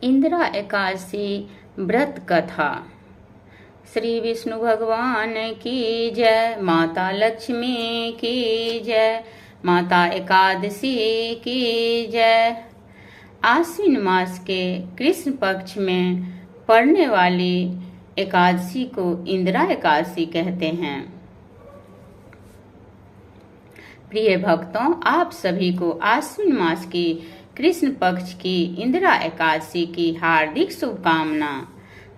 इंदिरा एकादशी व्रत कथा। श्री विष्णु भगवान की जय, माता लक्ष्मी की जय, माता एकादशी की जय। आश्विन मास के कृष्ण पक्ष में पड़ने वाली एकादशी को इंदिरा एकादशी कहते हैं। प्रिय भक्तों, आप सभी को आश्विन मास की कृष्ण पक्ष की इंदिरा एकादशी की हार्दिक शुभकामना।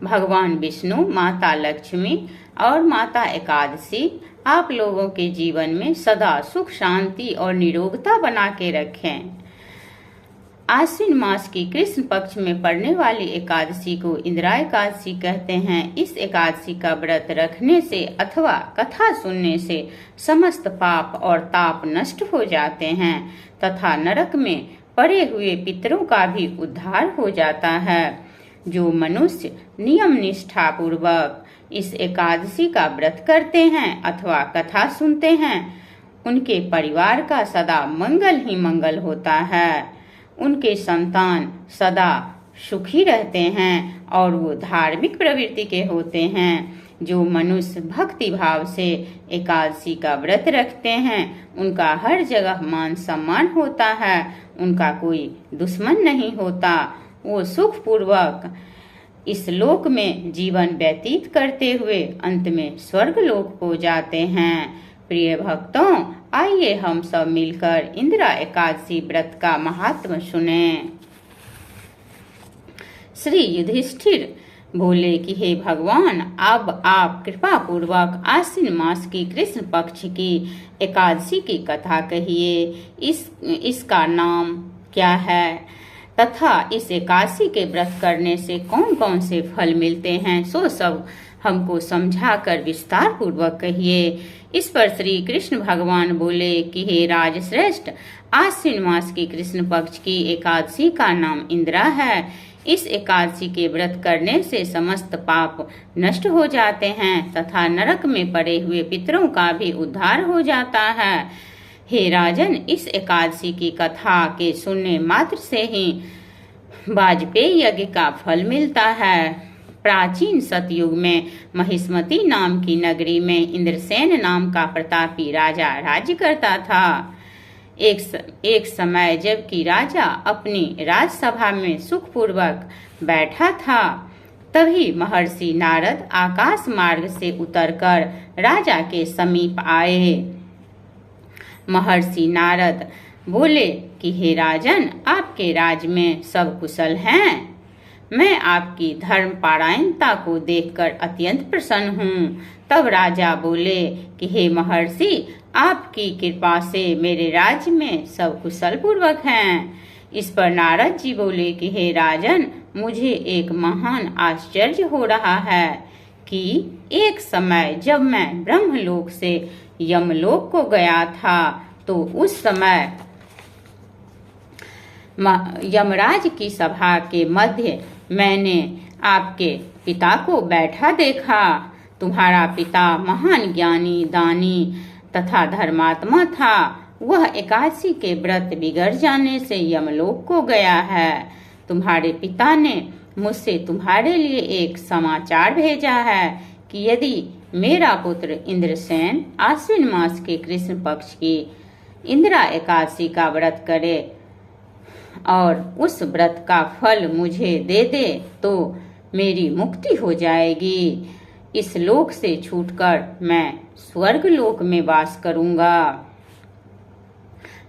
भगवान विष्णु, माता लक्ष्मी और माता एकादशी आप लोगों के जीवन में सदा सुख, शांति और निरोगता बना के रखें। आश्विन मास की कृष्ण पक्ष में पड़ने वाली एकादशी को इंदिरा एकादशी कहते हैं। इस एकादशी का व्रत रखने से अथवा कथा सुनने से समस्त पाप और ताप नष्ट हो जाते हैं तथा नरक में पड़े हुए पितरों का भी उद्धार हो जाता है। जो मनुष्य नियम निष्ठा पूर्वक इस एकादशी का व्रत करते हैं अथवा कथा सुनते हैं, उनके परिवार का सदा मंगल ही मंगल होता है। उनके संतान सदा सुखी रहते हैं और वो धार्मिक प्रवृत्ति के होते हैं। जो मनुष्य भक्ति भाव से एकादशी का व्रत रखते हैं, उनका हर जगह मान सम्मान होता है, उनका कोई दुश्मन नहीं होता। वो सुख पूर्वक इस लोक में जीवन व्यतीत करते हुए अंत में स्वर्ग लोक को जाते हैं। प्रिय भक्तों, आइए हम सब मिलकर इंदिरा एकादशी व्रत का महात्म सुनें। श्री युधिष्ठिर बोले कि हे भगवान, अब आप कृपा पूर्वक आश्विन मास की कृष्ण पक्ष की एकादशी की कथा कहिए। इसका नाम क्या है तथा इस एकादशी के व्रत करने से कौन कौन से फल मिलते हैं, सो सब हमको समझाकर विस्तार पूर्वक कहिए। इस पर श्री कृष्ण भगवान बोले कि हे राजश्रेष्ठ, आश्विन मास की कृष्ण पक्ष की एकादशी का नाम इंदिरा है। इस एकादशी के व्रत करने से समस्त पाप नष्ट हो जाते हैं तथा नरक में पड़े हुए पितरों का भी उद्धार हो जाता है। हे राजन, इस एकादशी की कथा के सुनने मात्र से ही वाजपेयी यज्ञ का फल मिलता है। प्राचीन सतयुग में महिष्मती नाम की नगरी में इंद्रसेन नाम का प्रतापी राजा राज्य करता था। एक समय जबकि राजा अपनी राजसभा में सुखपूर्वक बैठा था, तभी महर्षि नारद आकाश मार्ग से उतरकर राजा के समीप आए। महर्षि नारद बोले कि हे राजन, आपके राज्य में सब कुशल हैं। मैं आपकी धर्म पारायणता को देखकर अत्यंत प्रसन्न हूँ। तब राजा बोले कि हे महर्षि, आपकी कृपा से मेरे राज्य में सब कुशल पूर्वक हैं। इस पर नारद जी बोले कि हे राजन, मुझे एक महान आश्चर्य हो रहा है कि एक समय जब मैं ब्रह्मलोक से यमलोक को गया था, तो उस समय यमराज की सभा के मध्य मैंने आपके पिता को बैठा देखा। तुम्हारा पिता महान ज्ञानी, दानी तथा धर्मात्मा था। वह एकादशी के व्रत बिगड़ जाने से यमलोक को गया है। तुम्हारे पिता ने मुझसे तुम्हारे लिए एक समाचार भेजा है कि यदि मेरा पुत्र इंद्रसेन आश्विन मास के कृष्ण पक्ष की इंदिरा एकादशी का व्रत करे और उस व्रत का फल मुझे दे दे, तो मेरी मुक्ति हो जाएगी। इस लोक से छूटकर मैं स्वर्ग लोक में वास करूंगा।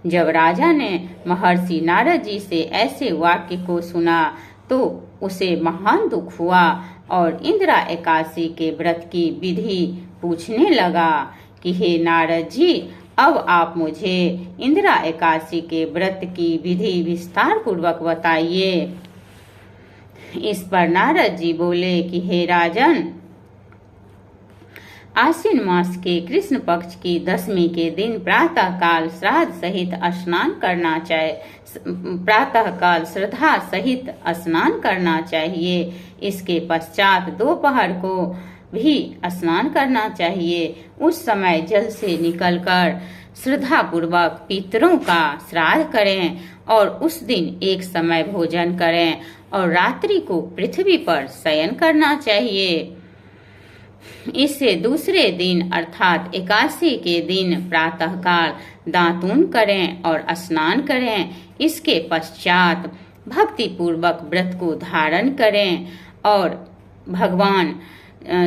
जब राजा ने महर्षि नारद जी से ऐसे वाक्य को सुना, तो उसे महान दुख हुआ और इंदिरा एकादशी के व्रत की विधि पूछने लगा कि हे नारद जी, अब आप मुझे इंदिरा एकादशी के व्रत की विधि विस्तार पूर्वक बताइए। इस पर नारद जी बोले कि हे राजन, आश्विन मास के कृष्ण पक्ष की दशमी के दिन प्रातः काल श्राद्ध सहित स्नान करना चाहिए। प्रातः काल श्रद्धा सहित स्नान करना चाहिए। इसके पश्चात दोपहर को भी स्नान करना चाहिए। उस समय जल से निकलकर श्रद्धा पूर्वक पितरों का श्राद्ध करें और उस दिन एक समय भोजन करें और रात्रि को पृथ्वी पर शयन करना चाहिए। इससे दूसरे दिन अर्थात एकादशी के दिन प्रातःकाल दातून करें और स्नान करें। इसके पश्चात भक्ति पूर्वक व्रत को धारण करें और भगवान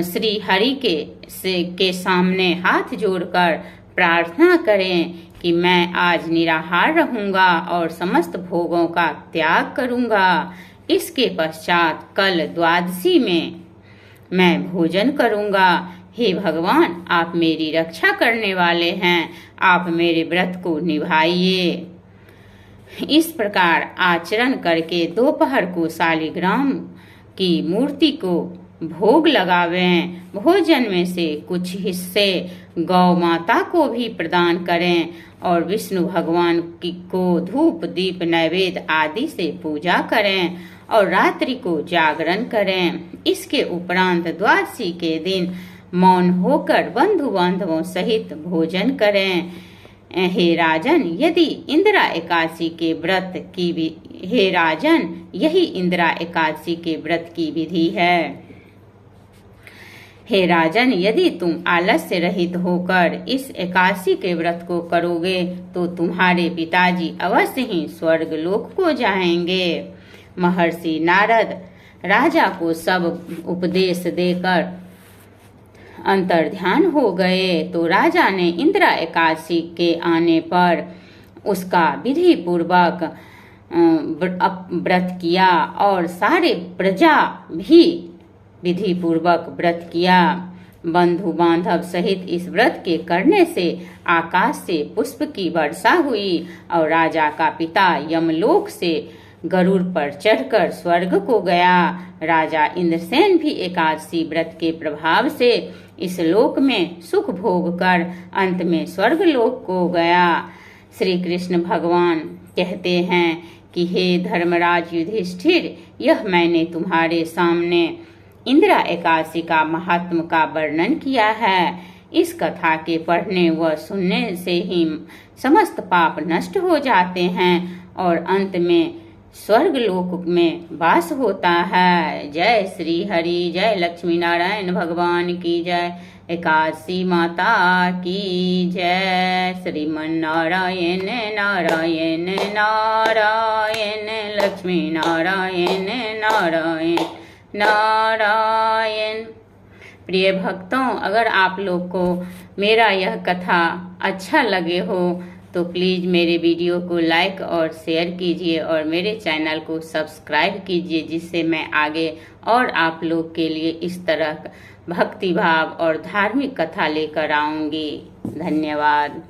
श्री हरि के सामने हाथ जोड़कर प्रार्थना करें कि मैं आज निराहार रहूंगा और समस्त भोगों का त्याग करूंगा। इसके पश्चात कल द्वादशी में मैं भोजन करूंगा। हे भगवान, आप मेरी रक्षा करने वाले हैं, आप मेरे व्रत को निभाइए। इस प्रकार आचरण करके दोपहर को शालिग्राम की मूर्ति को भोग लगावें। भोजन में से कुछ हिस्से गौ माता को भी प्रदान करें और विष्णु भगवान को धूप दीप नैवेद्य आदि से पूजा करें और रात्रि को जागरण करें। इसके उपरांत द्वादशी के दिन मौन होकर बंधु बांधवों सहित भोजन करें। हे राजन, यदि इंदिरा एकादशी के व्रत की हे राजन, यही इंदिरा एकादशी के व्रत की विधि है। हे राजन, यदि तुम आलस्य रहित होकर इस एकादशी के व्रत को करोगे तो तुम्हारे पिताजी अवश्य ही स्वर्ग लोक को जाएंगे। महर्षि नारद राजा को सब उपदेश देकर अंतर्ध्यान हो गए तो राजा ने इंदिरा एकादशी के आने पर उसका विधि पूर्वक व्रत किया और सारे प्रजा भी विधि पूर्वक व्रत किया। बंधु बांधव सहित इस व्रत के करने से आकाश से पुष्प की वर्षा हुई और राजा का पिता यमलोक से गरुड़ पर चढ़कर स्वर्ग को गया। राजा इंद्रसेन भी एकादशी व्रत के प्रभाव से इस लोक में सुख भोग कर अंत में स्वर्ग लोक को गया। श्री कृष्ण भगवान कहते हैं कि हे धर्मराज युधिष्ठिर, यह मैंने तुम्हारे सामने इंदिरा एकादशी का महात्म का वर्णन किया है। इस कथा के पढ़ने व सुनने से ही समस्त पाप नष्ट हो जाते हैं और अंत में स्वर्ग लोक में वास होता है। जय श्री हरि, जय लक्ष्मी नारायण भगवान की जय, एकादशी माता की जय। श्रीमन नारायण नारायण नारायण, लक्ष्मी नारायण नारायण नारायण। प्रिय भक्तों, अगर आप लोग को मेरा यह कथा अच्छा लगे हो तो प्लीज़ मेरे वीडियो को लाइक और शेयर कीजिए और मेरे चैनल को सब्सक्राइब कीजिए, जिससे मैं आगे और आप लोग के लिए इस तरह भक्ति भाव और धार्मिक कथा लेकर आऊँगी। धन्यवाद।